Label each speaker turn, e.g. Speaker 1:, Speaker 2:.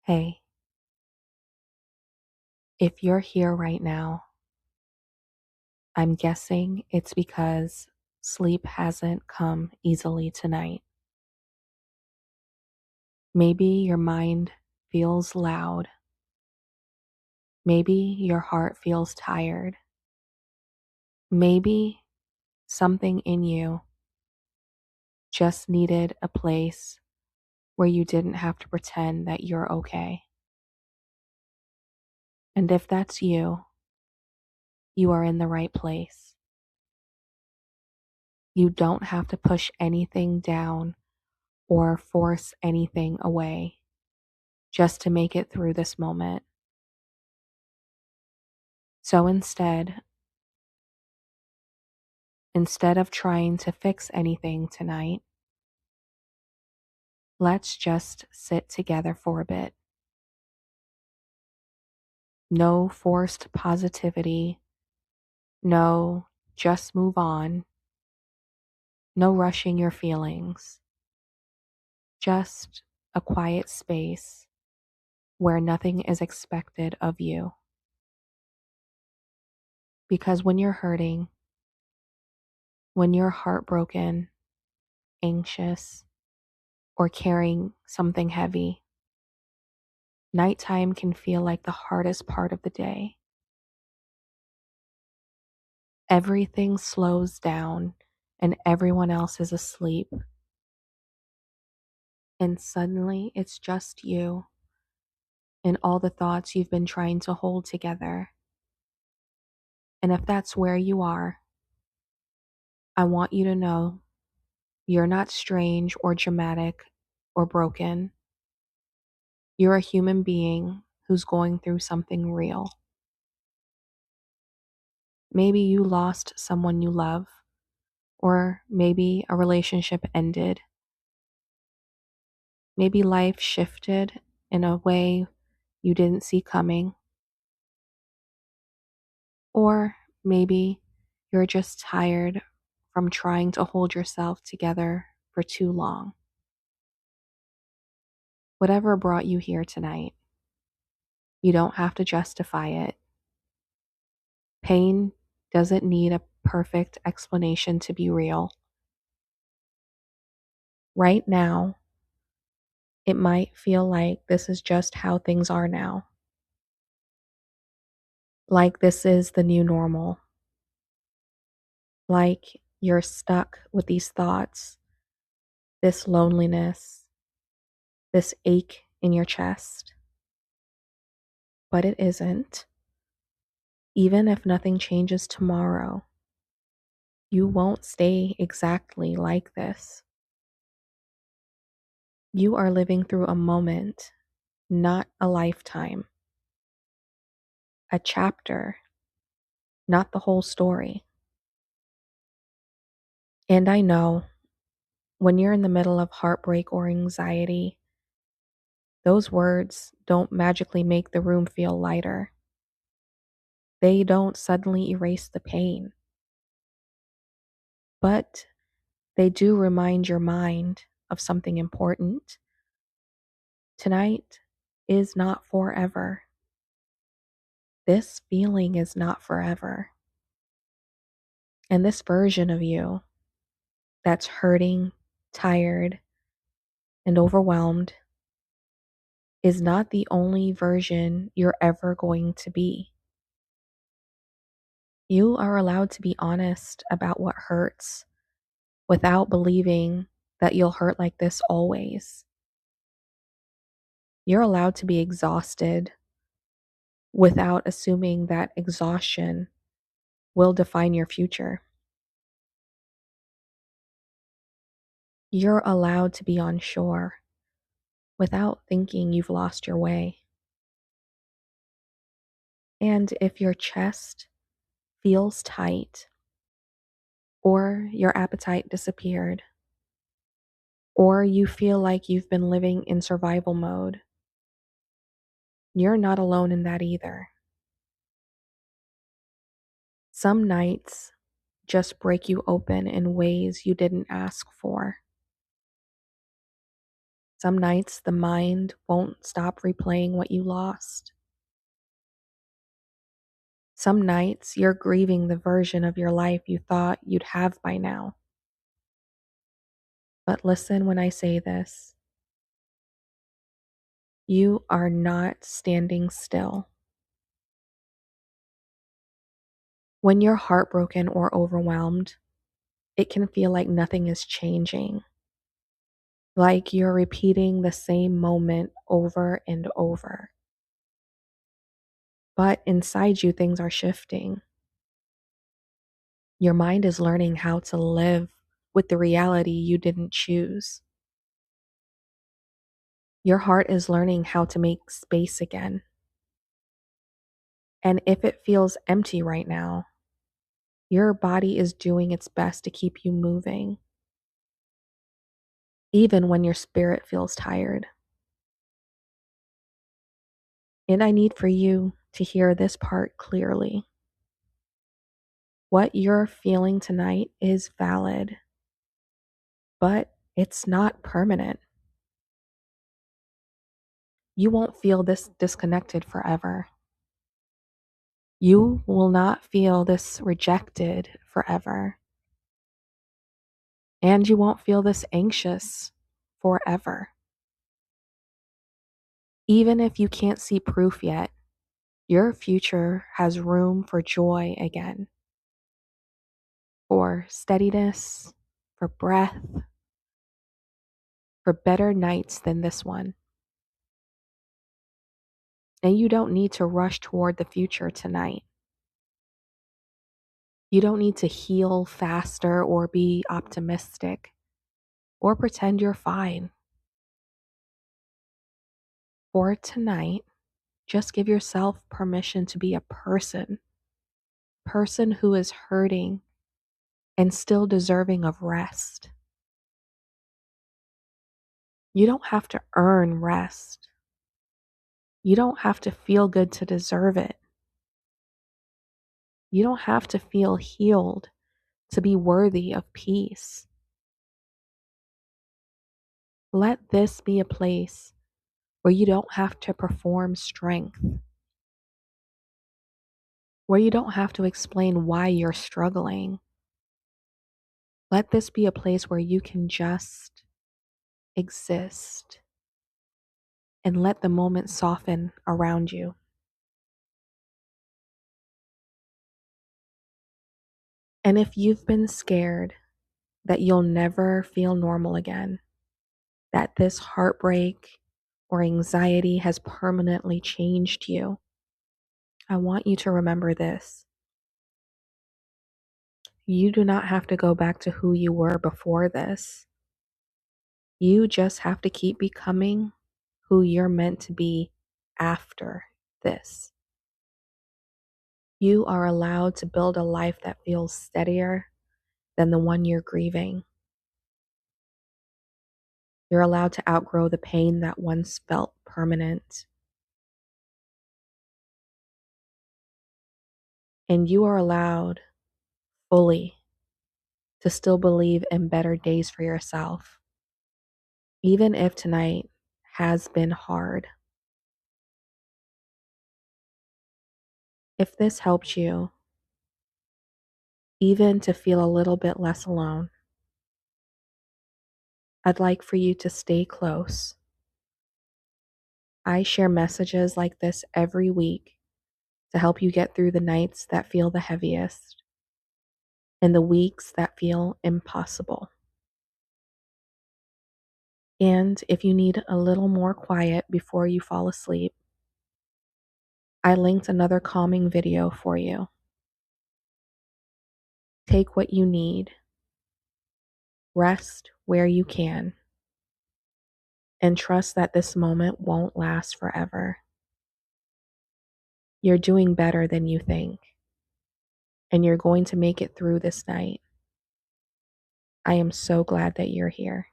Speaker 1: Hey, if you're here right now, I'm guessing it's because sleep hasn't come easily tonight. Maybe your mind feels loud. Maybe your heart feels tired. Maybe something in you just needed a place where you didn't have to pretend that you're okay. And if that's you, you are in the right place. You don't have to push anything down or force anything away just to make it through this moment. So instead of trying to fix anything tonight, let's just sit together for a bit. No forced positivity, no just move on, no rushing your feelings, just a quiet space where nothing is expected of you. Because when you're hurting, when you're heartbroken, anxious, or carrying something heavy, nighttime can feel like the hardest part of the day. Everything slows down and everyone else is asleep. And suddenly it's just you and all the thoughts you've been trying to hold together. And if that's where you are, I want you to know you're not strange or dramatic or broken. You're a human being who's going through something real. Maybe you lost someone you love, or maybe a relationship ended. Maybe life shifted in a way you didn't see coming. Or maybe you're just tired from trying to hold yourself together for too long. Whatever brought you here tonight, you don't have to justify it. Pain doesn't need a perfect explanation to be real. Right now, it might feel like this is just how things are now. Like this is the new normal. Like you're stuck with these thoughts, this loneliness, this ache in your chest. But it isn't. Even if nothing changes tomorrow, you won't stay exactly like this. You are living through a moment, not a lifetime, a chapter, not the whole story. And I know when you're in the middle of heartbreak or anxiety, those words don't magically make the room feel lighter. They don't suddenly erase the pain, but they do remind your mind of something important. Tonight is not forever. This feeling is not forever. And this version of you that's hurting, tired, and overwhelmed is not the only version you're ever going to be. You are allowed to be honest about what hurts without believing that you'll hurt like this always. You're allowed to be exhausted without assuming that exhaustion will define your future. You're allowed to be unsure without thinking you've lost your way. And if your chest feels tight, or your appetite disappeared, or you feel like you've been living in survival mode, you're not alone in that either. Some nights just break you open in ways you didn't ask for. Some nights the mind won't stop replaying what you lost. Some nights you're grieving the version of your life you thought you'd have by now. But listen when I say this. You are not standing still. When you're heartbroken or overwhelmed, it can feel like nothing is changing, like you're repeating the same moment over and over. But inside you, things are shifting. Your mind is learning how to live with the reality you didn't choose. Your heart is learning how to make space again. And if it feels empty right now, your body is doing its best to keep you moving, even when your spirit feels tired. And I need for you to hear this part clearly. What you're feeling tonight is valid, but it's not permanent. You won't feel this disconnected forever. You will not feel this rejected forever. And you won't feel this anxious forever. Even if you can't see proof yet, your future has room for joy again, for steadiness, for breath, for better nights than this one. And you don't need to rush toward the future tonight. You don't need to heal faster or be optimistic or pretend you're fine. For tonight, just give yourself permission to be a person who is hurting and still deserving of rest. You don't have to earn rest. You don't have to feel good to deserve it. You don't have to feel healed to be worthy of peace. Let this be a place where you don't have to perform strength, where you don't have to explain why you're struggling. Let this be a place where you can just exist and let the moment soften around you. And if you've been scared that you'll never feel normal again, that this heartbreak or anxiety has permanently changed you, I want you to remember this. You do not have to go back to who you were before this. You just have to keep becoming who you're meant to be after this. You are allowed to build a life that feels steadier than the one you're grieving. You're allowed to outgrow the pain that once felt permanent. And you are allowed fully to still believe in better days for yourself, even if tonight has been hard. If this helped you, even to feel a little bit less alone, I'd like for you to stay close. I share messages like this every week to help you get through the nights that feel the heaviest and the weeks that feel impossible. And if you need a little more quiet before you fall asleep, I linked another calming video for you. Take what you need, rest where you can, and trust that this moment won't last forever. You're doing better than you think, and you're going to make it through this night. I am so glad that you're here.